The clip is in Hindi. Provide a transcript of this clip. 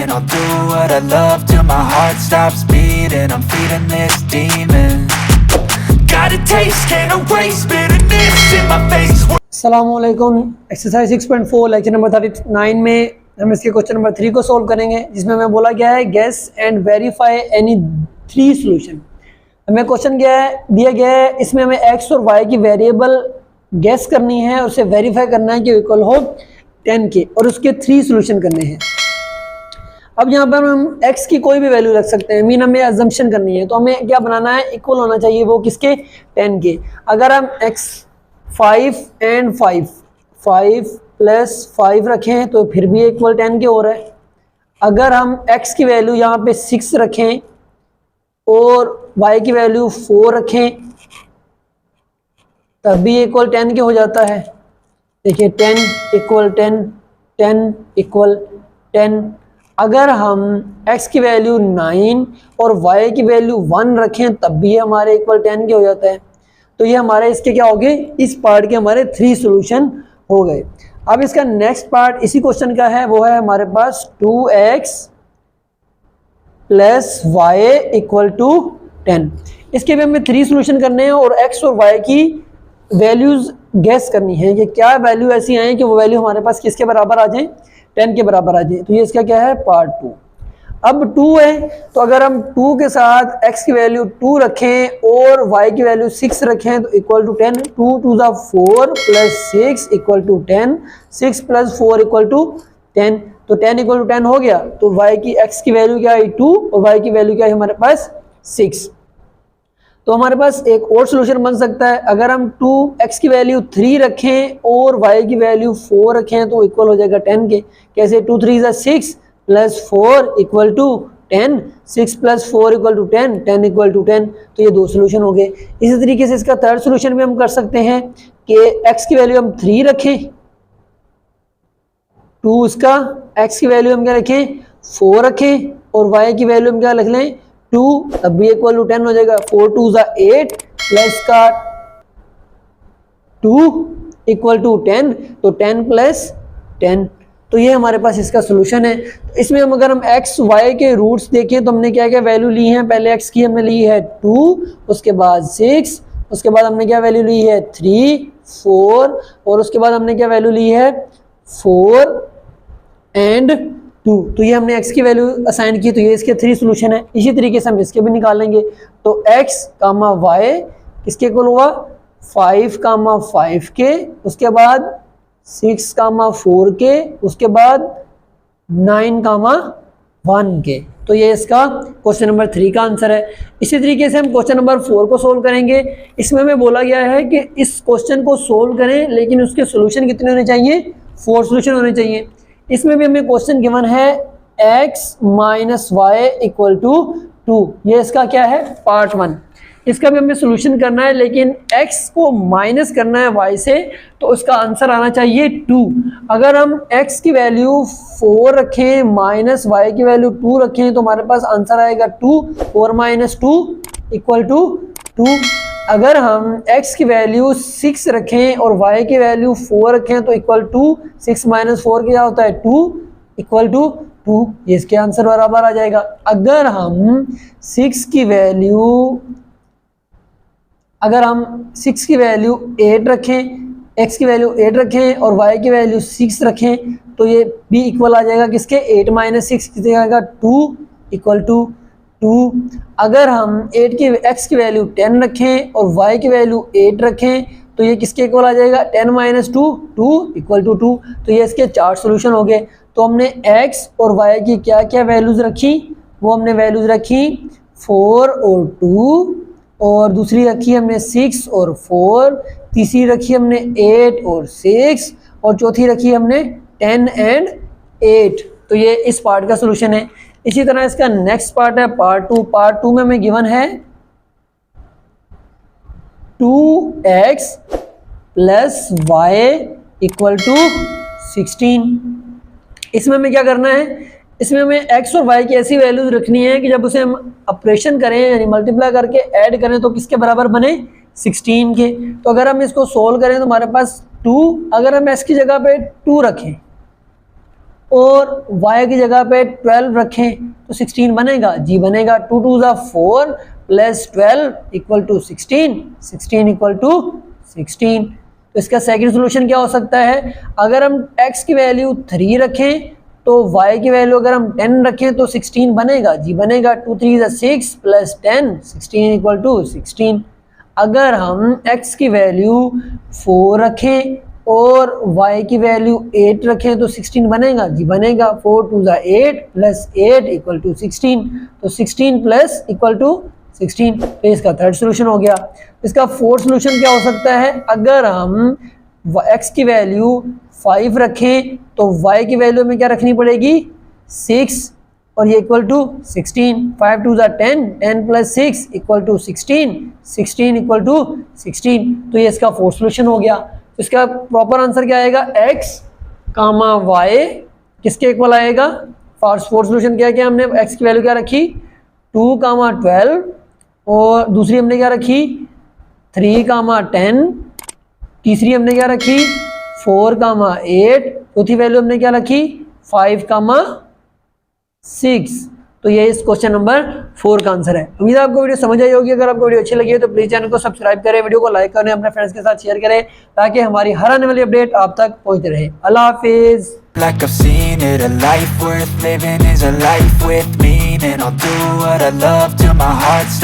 and I'll do what I love till my heart stops beating. I'm feeding this demon. Got a taste, can't erase bitterness in my face. अस्सलामुअलैकुम। एक्सरसाइज 6.4 लेक्चर नंबर 39 में हम इसके क्वेश्चन नंबर 3 को सॉल्व करेंगे, जिसमें हमें बोला गया है guess and verify any 3 solution. हमें क्वेश्चन दिया गया है, इसमें हमें एक्स और वाई की वेरिएबल गेस करनी है और उसे वेरीफाई करना है कि इक्वल हो 10 के, और उसके 3 सॉल्यूशन करने हैं। अब यहाँ पर हम x की कोई भी वैल्यू रख सकते हैं, मीन हमें अजम्पशन करनी है, तो हमें क्या बनाना है, इक्वल होना चाहिए वो किसके, 10 के। अगर हम x 5 एंड 5 प्लस 5 रखें तो फिर भी इक्वल 10 के हो रहा है। अगर हम x की वैल्यू यहाँ पे 6 रखें और y की वैल्यू 4 रखें तब भी इक्वल 10 के हो जाता है। देखिए 10 इक्वल 10, 10 इक्वल 10। अगर हम x की वैल्यू 9 और y की वैल्यू 1 रखें तब भी हमारे इक्वल 10 के हो जाता है। तो ये हमारे इसके क्या हो गए, इस पार्ट के हमारे 3 सॉल्यूशन हो गए। अब इसका नेक्स्ट पार्ट इसी क्वेश्चन का है, वो है हमारे पास 2x plus Y equal to 10। इसके भी हमें 3 सॉल्यूशन करने हैं और x और y की वैल्यूज गैस करनी है कि क्या वैल्यू ऐसी आए कि वो वैल्यू हमारे पास किसके बराबर आ जाए, 10 के बराबर आ जाए। तो ये इसका क्या है, पार्ट 2। अब 2 है, तो अगर हम 2 के साथ x की वैल्यू 2 रखें और y की वैल्यू 6 रखें तो इक्वल टू 10। 2 2 ज़ा 4 plus 6 equal to 10, 6 plus 4 equal to 10। तो 10 इक्वल टू 10 हो गया, तो y की x की वैल्यू क्या है 2 और y की वैल्यू क्या है हमारे पास 6। तो हमारे पास एक और सोल्यूशन बन सकता है, अगर हम 2x की वैल्यू 3 रखें और y की वैल्यू 4 रखें तो इक्वल हो जाएगा 10 के। कैसे, 2 3 ज़ा 6 plus 4 equal to 10, 6 plus 4 equal to 10, 10 equal to 10। तो ये 2 सोल्यूशन हो गए। इसी तरीके से इसका थर्ड सोल्यूशन भी हम कर सकते हैं कि x की वैल्यू हम 3 रखें, 2 इसका, x की वैल्यू हम क्या रखें 4 रखें और y की वैल्यू हम क्या रख लें 2, तब भी इक्वल टू 10 हो जाएगा। 4 2 ज़ा 8 प्लस का 2 इक्वल टू 10, तो 10 प्लस 10। तो ये हमारे पास इसका सोल्यूशन है। तो इसमें हम अगर हम x y के रूट्स देखें तो हमने क्या क्या वैल्यू ली है, पहले x की हमने ली है 2, उसके बाद 6, उसके बाद हमने क्या वैल्यू ली है 3 4 और उसके बाद हमने क्या वैल्यू ली है 4 एंड 2। तो ये हमने x की वैल्यू असाइन की, तो ये इसके 3 सोल्यूशन है। इसी तरीके से हम इसके भी निकालेंगे। तो x कामा y किसके इक्वल हुआ 5 कामा 5 के, उसके बाद 6 कामा 4 के, उसके बाद 9 कामा 1 के। तो ये इसका क्वेश्चन नंबर 3 का आंसर है। इसी तरीके से हम क्वेश्चन नंबर 4 को सोल्व करेंगे। इसमें हमें बोला गया है कि इस क्वेश्चन को सोल्व करें लेकिन उसके सोल्यूशन कितने होने चाहिए, 4 सोल्यूशन होने चाहिए। इसमें भी हमें क्वेश्चन गिवन है x minus Y equal to 2। ये इसका क्या है, पार्ट 1। इसका भी हमें सोल्यूशन करना है, लेकिन x को माइनस करना है y से, तो उसका आंसर आना चाहिए 2। अगर हम x की वैल्यू 4 रखें माइनस y की वैल्यू 2 रखें तो हमारे पास आंसर आएगा 2, 4 माइनस 2 इक्वल टू 2। अगर हम x की वैल्यू 6 रखें और y की वैल्यू 4 रखें तो इक्वल टू 6 माइनस 4 क्या होता है 2 इक्वल टू 2। ये इसके आंसर बराबर आ जाएगा। अगर हम 6 की वैल्यू 8 रखें, x की वैल्यू 8 रखें और y की वैल्यू 6 रखें तो ये भी इक्वल आ जाएगा किसके, 8 माइनस 6 कितने आएगा 2 इक्वल टू 2। अगर हम x की वैल्यू 10 रखें और y की वैल्यू 8 रखें तो ये किसके इक्वल आ जाएगा, 10 माइनस 2 2 इक्वल टू 2। तो ये इसके 4 सोल्यूशन हो गए। तो हमने x और y की क्या क्या वैल्यूज रखी, वो हमने वैल्यूज रखी 4 और 2, और दूसरी रखी हमने 6 और 4, तीसरी रखी हमने 8 और 6, और चौथी रखी हमने 10 एंड 8। तो ये इस पार्ट का सोल्यूशन है। इसी तरह इसका नेक्स्ट पार्ट है पार्ट 2। पार्ट 2 में हमें गिवन है 2x plus Y equal to 16। इसमें हमें क्या करना है, इसमें हमें x और y की ऐसी वैल्यूज रखनी है कि जब उसे हम ऑपरेशन करें यानी मल्टीप्लाई करके ऐड करें तो किसके बराबर बने, 16 के। तो अगर हम इसको सोल्व करें तो हमारे पास 2, अगर हम x की जगह पे 2 रखें और y की जगह पे 12 रखें तो 16 बनेगा जी, बनेगा। 2 2 ज़ा 4 plus 12 equal to 16, 16 equal to 16। तो इसका सेकंड सोल्यूशन क्या हो सकता है, अगर हम x की वैल्यू 3 रखें तो y की वैल्यू अगर हम 10 रखें तो 16 बनेगा जी, बनेगा। 2 3 ज़ा 6 प्लस 10, 16 इक्वल टू 16। अगर हम x की वैल्यू 4 रखें और y की वैल्यू 8 रखें तो 16 बनेगा जी, बनेगा। 4 2 ज़ा 8 प्लस 8 इक्वल टू 16, तो 16 प्लस इक्वल टू 16। तो इसका थर्ड सोल्यूशन हो गया। इसका फोर्थ सोल्यूशन क्या हो सकता है, अगर हम x की वैल्यू 5 रखें तो y की वैल्यू में क्या रखनी पड़ेगी 6 और ये इक्वल टू 16। 5 2 ज़ा 10, 10 plus 6 equal to 16, 16 equal to 16। तो ये इसका फोर्थ सोल्यूशन हो गया। तो इसका प्रॉपर आंसर क्या आएगा, x कामा y किसके इक्वल आएगा। फोर्थ सोल्यूशन क्या है कि हमने x की वैल्यू क्या रखी 2 कामा 12 और दूसरी हमने क्या रखी 3 कामा 10, तीसरी हमने क्या रखी 4 कामा 8, चौथी वैल्यू हमने क्या रखी 5 कामा 6। तो ये इस क्वेश्चन नंबर 4 का आंसर है। उम्मीद है आपको वीडियो समझ आई होगी। अगर आपको वीडियो अच्छी लगी है तो प्लीज चैनल को सब्सक्राइब करें, वीडियो को लाइक करें, अपने फ्रेंड्स के साथ शेयर करें ताकि हमारी हर आने वाली अपडेट आप तक पहुंचती रहे। अल्लाह हाफिज। Like I've seen it, a life worth living is a life with meaning. I'll do what I love till my heart stops